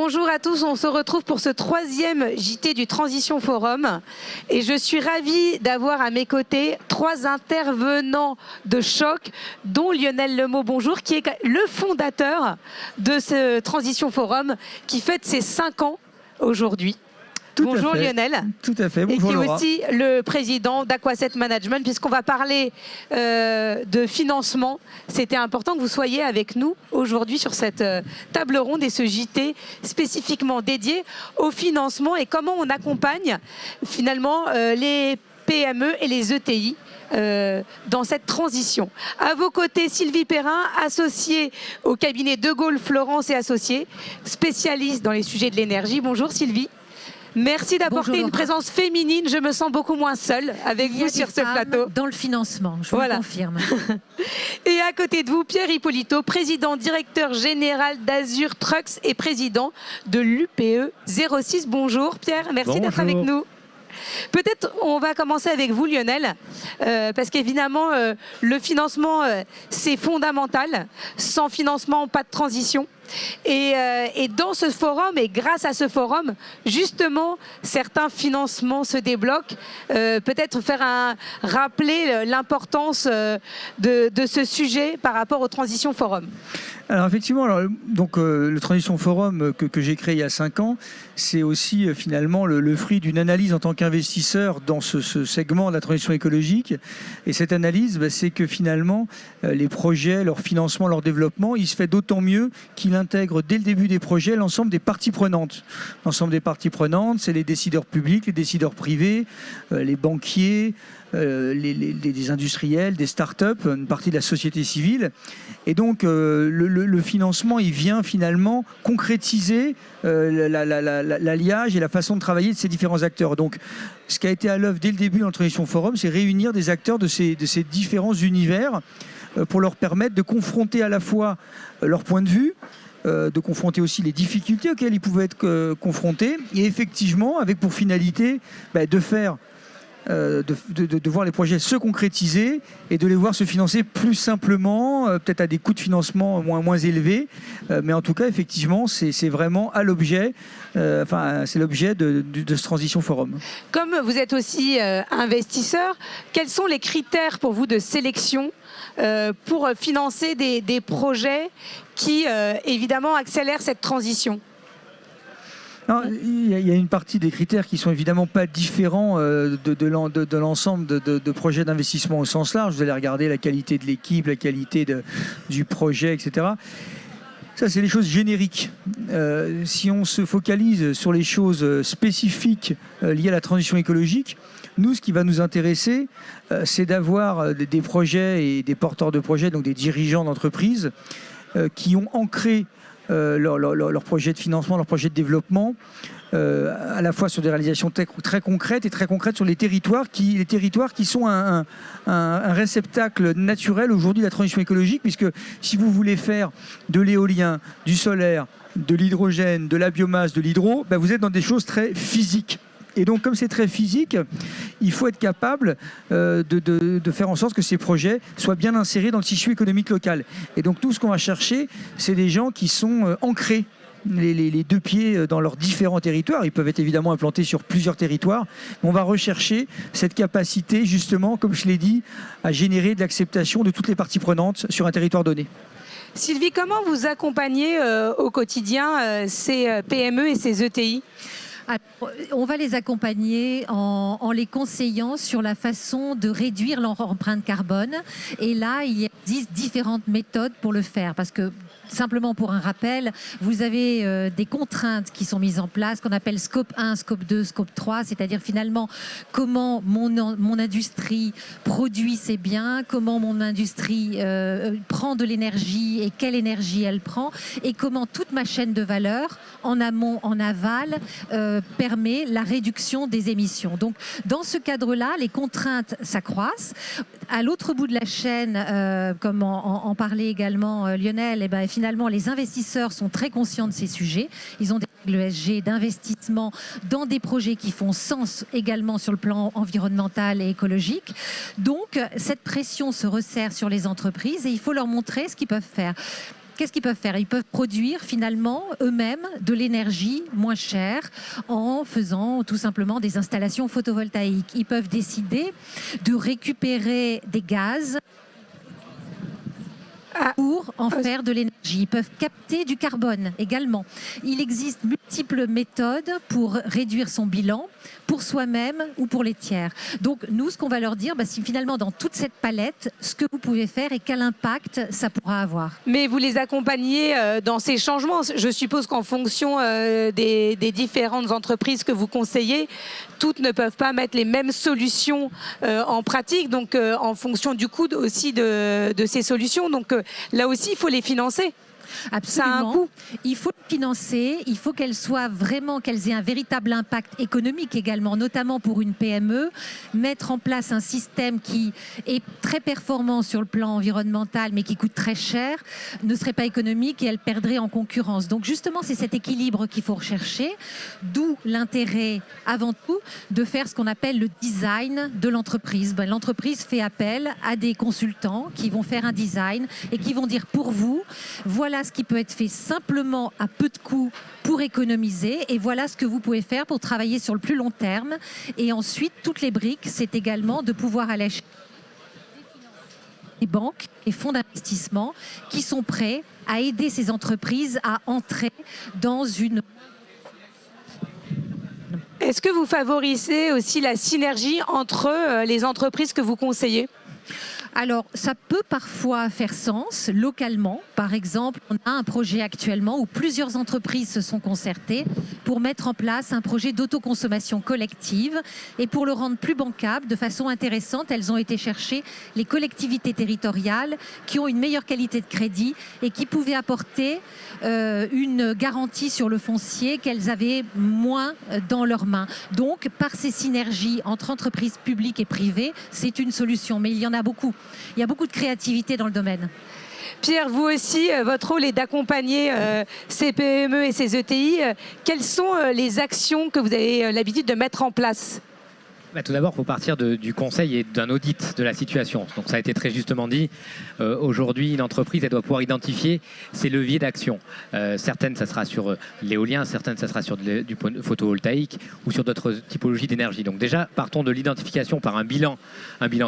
Bonjour à tous, on se retrouve pour ce 3e JT du Transition Forum et je suis ravie d'avoir à mes côtés 3 intervenants de choc, dont Lionel Lemot, bonjour, qui est le fondateur de ce Transition Forum qui fête ses 5 ans aujourd'hui. Bonjour Lionel. Tout à fait. Bonjour, et qui est Laura. aussi le président d'Aquasset Management, puisqu'on va parler de financement. C'était important que vous soyez avec nous aujourd'hui sur cette table ronde et ce JT spécifiquement dédié au financement et comment on accompagne finalement les PME et les ETI dans cette transition. À vos côtés, Sylvie Perrin, associée au cabinet De Gaulle Florence et Associés, spécialiste dans les sujets de l'énergie. Bonjour Sylvie. Merci d'apporter une présence féminine. Je me sens beaucoup moins seule avec vous sur ce plateau. Dans le financement, je vous le confirme. Et à côté de vous, Pierre Hippolito, président directeur général d'Azur Trucks et président de l'UPE 06. Bonjour Pierre, merci d'être avec nous. Peut-être on va commencer avec vous Lionel, parce qu'évidemment le financement c'est fondamental. Sans financement, pas de transition. Et dans ce forum, et grâce à ce forum, justement, certains financements se débloquent. Peut-être rappeler l'importance de ce sujet par rapport au Transition Forum. Alors effectivement, le Transition Forum que j'ai créé il y a 5 ans, c'est aussi finalement le fruit d'une analyse en tant qu'investisseur dans ce segment de la transition écologique. Et cette analyse, c'est que finalement, les projets, leur financement, leur développement, il se fait d'autant mieux qu'il intègre dès le début des projets l'ensemble des parties prenantes. L'ensemble des parties prenantes, c'est les décideurs publics, les décideurs privés, les banquiers, des industriels, des start-up, une partie de la société civile. Et donc, le financement, il vient finalement concrétiser l'alliage et la façon de travailler de ces différents acteurs. Donc, ce qui a été à l'œuvre dès le début dans le Transition Forum, c'est réunir des acteurs de ces différents univers pour leur permettre de confronter à la fois leur point de vue, de confronter aussi les difficultés auxquelles ils pouvaient être confrontés, et effectivement, avec pour finalité de faire de voir les projets se concrétiser et de les voir se financer plus simplement, peut-être à des coûts de financement moins élevés, mais en tout cas effectivement c'est vraiment à l'objet, c'est l'objet de ce Transition Forum. Comme vous êtes aussi investisseur, quels sont les critères pour vous de sélection pour financer des projets qui évidemment accélèrent cette transition? Non, il y a une partie des critères qui sont évidemment pas différents de l'ensemble de projets d'investissement au sens large. Vous allez regarder la qualité de l'équipe, la qualité du projet, etc. Ça, c'est les choses génériques. Si on se focalise sur les choses spécifiques liées à la transition écologique, nous, ce qui va nous intéresser, c'est d'avoir des projets et des porteurs de projets, donc des dirigeants d'entreprises, qui ont ancré leur projet de financement, leur projet de développement, à la fois sur des réalisations très concrètes et très concrètes sur les territoires qui sont un réceptacle naturel aujourd'hui de la transition écologique, puisque si vous voulez faire de l'éolien, du solaire, de l'hydrogène, de la biomasse, de l'hydro, vous êtes dans des choses très physiques. Et donc, comme c'est très physique, il faut être capable de faire en sorte que ces projets soient bien insérés dans le tissu économique local. Et donc, tout ce qu'on va chercher, c'est des gens qui sont ancrés, les 2 pieds dans leurs différents territoires. Ils peuvent être évidemment implantés sur plusieurs territoires. Mais on va rechercher cette capacité, justement, comme je l'ai dit, à générer de l'acceptation de toutes les parties prenantes sur un territoire donné. Sylvie, comment vous accompagnez au quotidien ces PME et ces ETI ? On va les accompagner en les conseillant sur la façon de réduire leur empreinte carbone. Et là, il existe différentes méthodes pour le faire. Parce que, simplement pour un rappel, vous avez des contraintes qui sont mises en place, qu'on appelle scope 1, scope 2, scope 3, c'est-à-dire finalement comment mon industrie produit ses biens, comment mon industrie prend de l'énergie et quelle énergie elle prend, et comment toute ma chaîne de valeur, en amont, en aval, permet la réduction des émissions. Donc, dans ce cadre-là, les contraintes s'accroissent. À l'autre bout de la chaîne, comme en parlait également Lionel, finalement, les investisseurs sont très conscients de ces sujets. Ils ont des règles ESG d'investissement dans des projets qui font sens également sur le plan environnemental et écologique. Donc, cette pression se resserre sur les entreprises et il faut leur montrer ce qu'ils peuvent faire. qu'est-ce qu'ils peuvent faire? Ils peuvent produire finalement eux-mêmes de l'énergie moins chère en faisant tout simplement des installations photovoltaïques. Ils peuvent décider de récupérer des gaz pour en faire de l'énergie. Ils peuvent capter du carbone également. Il existe multiples méthodes pour réduire son bilan, pour soi-même ou pour les tiers. Donc nous, ce qu'on va leur dire, c'est finalement dans toute cette palette, ce que vous pouvez faire et quel impact ça pourra avoir. Mais vous les accompagnez dans ces changements. Je suppose qu'en fonction des différentes entreprises que vous conseillez, toutes ne peuvent pas mettre les mêmes solutions en pratique, donc en fonction du coût aussi de ces solutions. Donc là aussi, il faut les financer. Absolument. Ça a un coût. Il faut les financer, il faut qu'elles aient un véritable impact économique également, notamment pour une PME. Mettre en place un système qui est très performant sur le plan environnemental, mais qui coûte très cher, ne serait pas économique et elle perdrait en concurrence. Donc justement, c'est cet équilibre qu'il faut rechercher, d'où l'intérêt, avant tout, de faire ce qu'on appelle le design de l'entreprise. L'entreprise fait appel à des consultants qui vont faire un design et qui vont dire pour vous, voilà ce qui peut être fait simplement à peu de coûts pour économiser et voilà ce que vous pouvez faire pour travailler sur le plus long terme. Et ensuite, toutes les briques, c'est également de pouvoir aller chercher des banques et fonds d'investissement qui sont prêts à aider ces entreprises à entrer dans une... Est-ce que vous favorisez aussi la synergie entre les entreprises que vous conseillez ? Alors, ça peut parfois faire sens localement. Par exemple, on a un projet actuellement où plusieurs entreprises se sont concertées pour mettre en place un projet d'autoconsommation collective. Et pour le rendre plus bancable, de façon intéressante, elles ont été chercher les collectivités territoriales qui ont une meilleure qualité de crédit et qui pouvaient apporter une garantie sur le foncier qu'elles avaient moins dans leurs mains. Donc, par ces synergies entre entreprises publiques et privées, c'est une solution. Mais il y en a beaucoup. Il y a beaucoup de créativité dans le domaine. Pierre, vous aussi, votre rôle est d'accompagner ces PME et ces ETI. Quelles sont les actions que vous avez l'habitude de mettre en place ? Tout d'abord, il faut partir du conseil et d'un audit de la situation. Donc ça a été très justement dit. Aujourd'hui, une entreprise, elle doit pouvoir identifier ses leviers d'action. Certaines, ça sera sur l'éolien, certaines, ça sera sur du photovoltaïque ou sur d'autres typologies d'énergie. Donc déjà, partons de l'identification par un bilan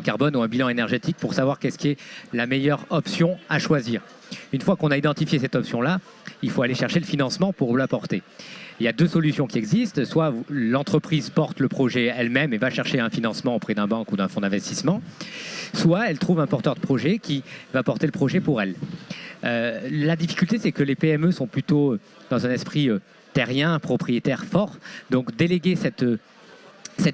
carbone ou un bilan énergétique pour savoir qu'est-ce qui est la meilleure option à choisir. Une fois qu'on a identifié cette option-là, il faut aller chercher le financement pour l'apporter. Il y a deux solutions qui existent. Soit l'entreprise porte le projet elle-même et va chercher un financement auprès d'un banque ou d'un fonds d'investissement. Soit elle trouve un porteur de projet qui va porter le projet pour elle. La difficulté, c'est que les PME sont plutôt dans un esprit terrien, propriétaire fort. Donc déléguer cette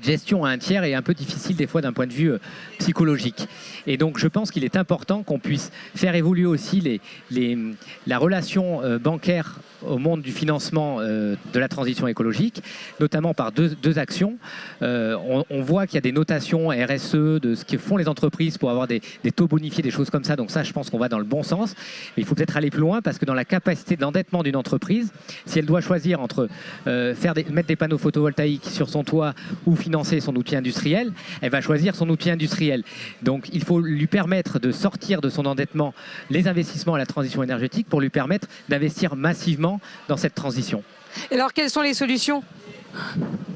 gestion à un tiers est un peu difficile des fois d'un point de vue psychologique. Et donc je pense qu'il est important qu'on puisse faire évoluer aussi la relation bancaire au monde du financement de la transition écologique, notamment par deux actions. On voit qu'il y a des notations RSE de ce que font les entreprises pour avoir des taux bonifiés, des choses comme ça. Donc ça, je pense qu'on va dans le bon sens. Mais il faut peut-être aller plus loin parce que dans la capacité d'endettement d'une entreprise, si elle doit choisir entre mettre des panneaux photovoltaïques sur son toit ou financer son outil industriel, elle va choisir son outil industriel. Donc il faut lui permettre de sortir de son endettement les investissements à la transition énergétique pour lui permettre d'investir massivement dans cette transition. Alors quelles sont les solutions ?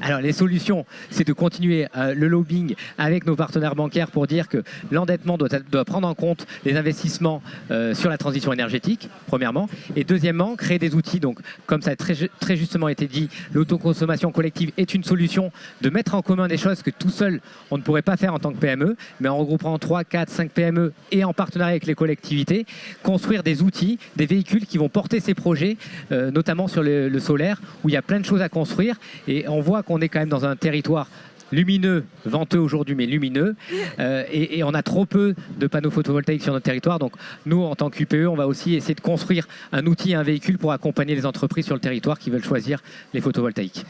Alors les solutions, c'est de continuer le lobbying avec nos partenaires bancaires pour dire que l'endettement doit prendre en compte les investissements sur la transition énergétique, premièrement. Et deuxièmement, créer des outils. Donc, comme ça a très justement été dit, l'autoconsommation collective est une solution de mettre en commun des choses que tout seul, on ne pourrait pas faire en tant que PME, mais en regroupant 3, 4, 5 PME et en partenariat avec les collectivités, construire des outils, des véhicules qui vont porter ces projets, notamment sur le solaire, où il y a plein de choses à construire. Et on voit qu'on est quand même dans un territoire lumineux, venteux aujourd'hui, mais lumineux. Et on a trop peu de panneaux photovoltaïques sur notre territoire. Donc nous, en tant qu'UPE, on va aussi essayer de construire un outil, un véhicule pour accompagner les entreprises sur le territoire qui veulent choisir les photovoltaïques.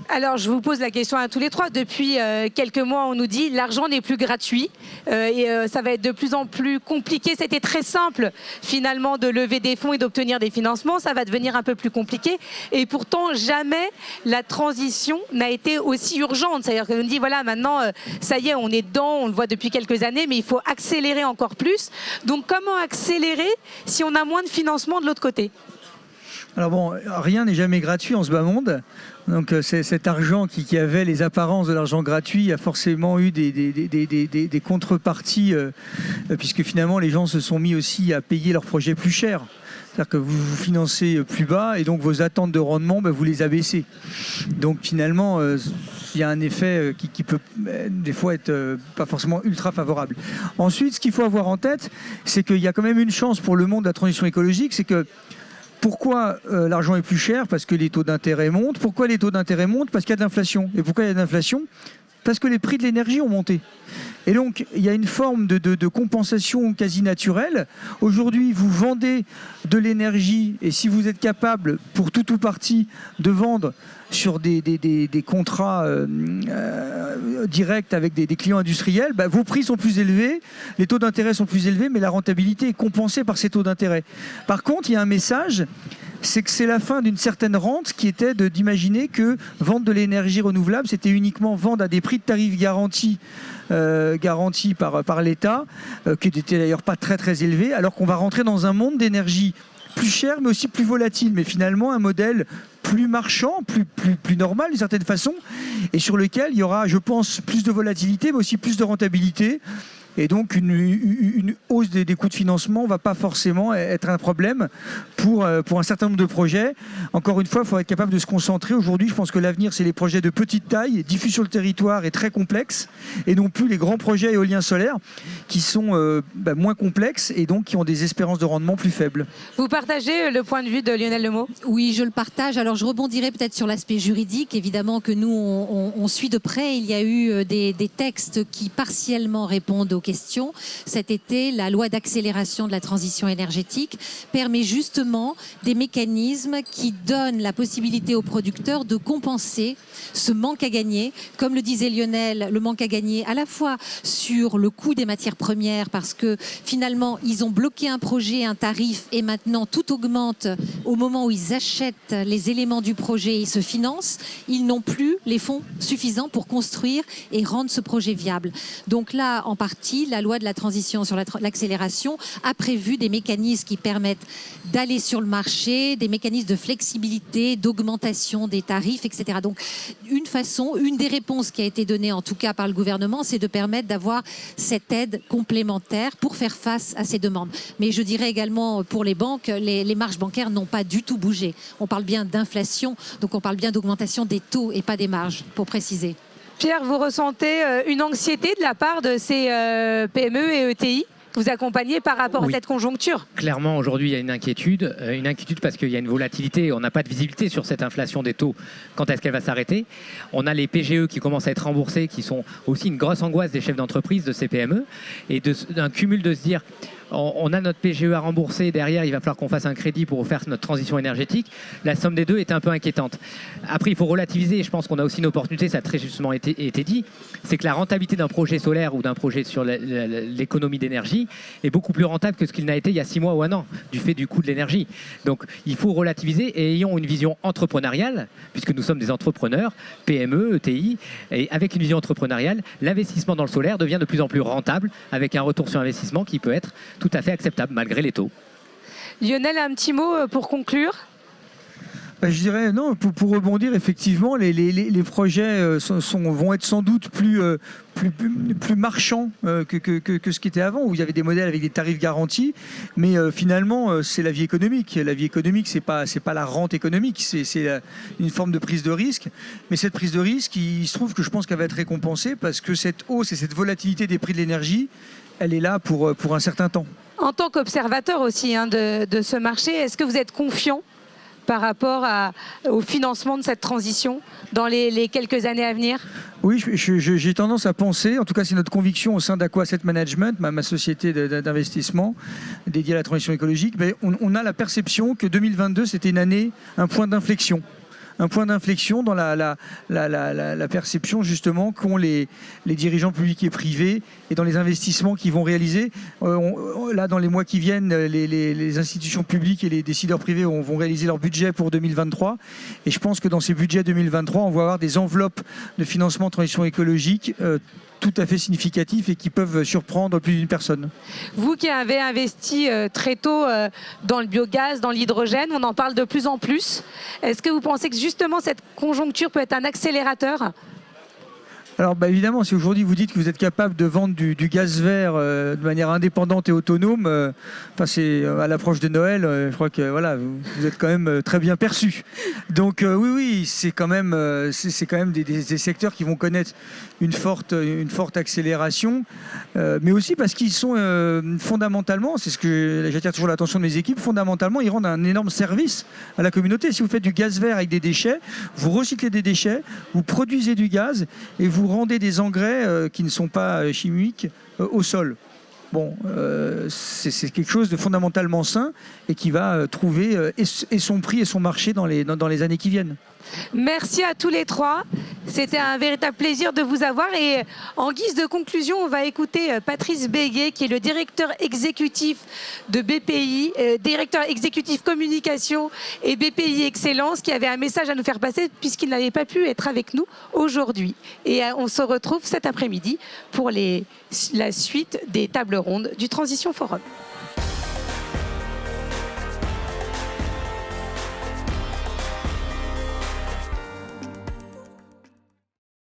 Alors, je vous pose la question à tous les trois. Depuis quelques mois, on nous dit l'argent n'est plus gratuit et ça va être de plus en plus compliqué. C'était très simple, finalement, de lever des fonds et d'obtenir des financements. Ça va devenir un peu plus compliqué. Et pourtant, jamais la transition n'a été aussi urgente. C'est-à-dire que me dit, voilà, maintenant, ça y est, on est dedans, on le voit depuis quelques années, mais il faut accélérer encore plus. Donc, comment accélérer si on a moins de financement de l'autre côté ? Alors bon, rien n'est jamais gratuit en ce bas monde. Donc cet argent qui avait les apparences de l'argent gratuit a forcément eu des contreparties, puisque finalement les gens se sont mis aussi à payer leurs projets plus cher. C'est-à-dire que vous financez plus bas et donc vos attentes de rendement, vous les abaissez. Donc finalement, il y a un effet qui peut des fois être pas forcément ultra favorable. Ensuite, ce qu'il faut avoir en tête, c'est qu'il y a quand même une chance pour le monde de la transition écologique, c'est que pourquoi l'argent est plus cher ? Parce que les taux d'intérêt montent. Pourquoi les taux d'intérêt montent ? Parce qu'il y a de l'inflation. Et pourquoi il y a de l'inflation ? Parce que les prix de l'énergie ont monté. Et donc, il y a une forme de compensation quasi naturelle. Aujourd'hui, vous vendez de l'énergie et si vous êtes capable, pour tout ou partie, de vendre sur des contrats directs avec des clients industriels, vos prix sont plus élevés, les taux d'intérêt sont plus élevés, mais la rentabilité est compensée par ces taux d'intérêt. Par contre, il y a un message, c'est que c'est la fin d'une certaine rente qui était d'imaginer que vendre de l'énergie renouvelable, c'était uniquement vendre à des prix de tarifs garantis par l'État, qui n'étaient d'ailleurs pas très très élevés, alors qu'on va rentrer dans un monde d'énergie plus cher, mais aussi plus volatile, mais finalement un modèle plus marchand, plus normal d'une certaine façon, et sur lequel il y aura, je pense, plus de volatilité, mais aussi plus de rentabilité. Et donc une hausse des coûts de financement ne va pas forcément être un problème pour un certain nombre de projets. Encore une fois, il faut être capable de se concentrer. Aujourd'hui, je pense que l'avenir, c'est les projets de petite taille, diffus sur le territoire et très complexes, et non plus les grands projets éoliens solaires qui sont moins complexes et donc qui ont des espérances de rendement plus faibles. Vous partagez le point de vue de Lionel Lemot ? Oui, je le partage. Alors, je rebondirai peut-être sur l'aspect juridique. Évidemment que nous, on suit de près. Il y a eu des textes qui partiellement répondent aux questions. Cet été, la loi d'accélération de la transition énergétique permet justement des mécanismes qui donnent la possibilité aux producteurs de compenser ce manque à gagner. Comme le disait Lionel, le manque à gagner à la fois sur le coût des matières premières, parce que finalement, ils ont bloqué un projet, un tarif, et maintenant tout augmente au moment où ils achètent les éléments du projet et ils se financent. Ils n'ont plus les fonds suffisants pour construire et rendre ce projet viable. Donc là, en partie, la loi de la transition sur l'accélération a prévu des mécanismes qui permettent d'aller sur le marché, des mécanismes de flexibilité, d'augmentation des tarifs, etc. Donc, une des réponses qui a été donnée, en tout cas par le gouvernement, c'est de permettre d'avoir cette aide complémentaire pour faire face à ces demandes. Mais je dirais également pour les banques, les marges bancaires n'ont pas du tout bougé. On parle bien d'inflation, donc on parle bien d'augmentation des taux et pas des marges, pour préciser. Pierre, vous ressentez une anxiété de la part de ces PME et ETI que vous accompagnez par rapport à cette conjoncture ? Clairement, aujourd'hui, il y a une inquiétude parce qu'il y a une volatilité. On n'a pas de visibilité sur cette inflation des taux. Quand est-ce qu'elle va s'arrêter ? On a les PGE qui commencent à être remboursés, qui sont aussi une grosse angoisse des chefs d'entreprise de ces PME. Et d'un cumul de se dire... On a notre PGE à rembourser, derrière il va falloir qu'on fasse un crédit pour faire notre transition énergétique. La somme des deux est un peu inquiétante. Après, il faut relativiser, je pense qu'on a aussi une opportunité, ça a très justement été dit, c'est que la rentabilité d'un projet solaire ou d'un projet sur l'économie d'énergie est beaucoup plus rentable que ce qu'il n'a été il y a 6 mois ou un an, du fait du coût de l'énergie. Donc il faut relativiser et ayons une vision entrepreneuriale, puisque nous sommes des entrepreneurs, PME, ETI, et avec une vision entrepreneuriale, l'investissement dans le solaire devient de plus en plus rentable, avec un retour sur investissement qui peut être tout à fait acceptable malgré les taux. Lionel, un petit mot pour conclure ? Je dirais non, pour rebondir, effectivement, les projets vont être sans doute plus marchands que ce qui était avant, où il y avait des modèles avec des tarifs garantis, mais finalement, c'est la vie économique. La vie économique, c'est pas la rente économique, c'est une forme de prise de risque. Mais cette prise de risque, il se trouve que je pense qu'elle va être récompensée parce que cette hausse et cette volatilité des prix de l'énergie, elle est là pour un certain temps. En tant qu'observateur aussi de ce marché, est-ce que vous êtes confiant par rapport au financement de cette transition dans les quelques années à venir ? Oui, j'ai tendance à penser, en tout cas c'est notre conviction au sein d'Aqua Asset Management, ma société d'investissement dédiée à la transition écologique, mais on a la perception que 2022 c'était une année, un point d'inflexion. un point d'inflexion dans la perception justement qu'ont les dirigeants publics et privés et dans les investissements qu'ils vont réaliser. Là, dans les mois qui viennent, les institutions publiques et les décideurs privés vont réaliser leur budget pour 2023. Et je pense que dans ces budgets 2023, on va avoir des enveloppes de financement de transition écologique tout à fait significatifs et qui peuvent surprendre plus d'une personne. Vous qui avez investi très tôt dans le biogaz, dans l'hydrogène, on en parle de plus en plus. Est-ce que vous pensez que justement cette conjoncture peut être un accélérateur ? Alors évidemment, si aujourd'hui vous dites que vous êtes capable de vendre du gaz vert de manière indépendante et autonome, c'est à l'approche de Noël, je crois que voilà, vous êtes quand même très bien perçu. Donc oui, c'est quand même des secteurs qui vont connaître une forte accélération, mais aussi parce qu'ils sont fondamentalement, c'est ce que j'attire toujours l'attention de mes équipes, fondamentalement ils rendent un énorme service à la communauté. Si vous faites du gaz vert avec des déchets, vous recyclez des déchets, vous produisez du gaz et vous rendez des engrais qui ne sont pas chimiques au sol. Bon, c'est quelque chose de fondamentalement sain et qui va trouver et son prix et son marché dans les années qui viennent. Merci à tous les trois. C'était un véritable plaisir de vous avoir. Et en guise de conclusion, on va écouter Patrice Béguet, qui est le directeur exécutif de BPI, directeur exécutif communication et BPI Excellence, qui avait un message à nous faire passer puisqu'il n'avait pas pu être avec nous aujourd'hui. Et on se retrouve cet après-midi pour la suite des tables rondes du Transition Forum.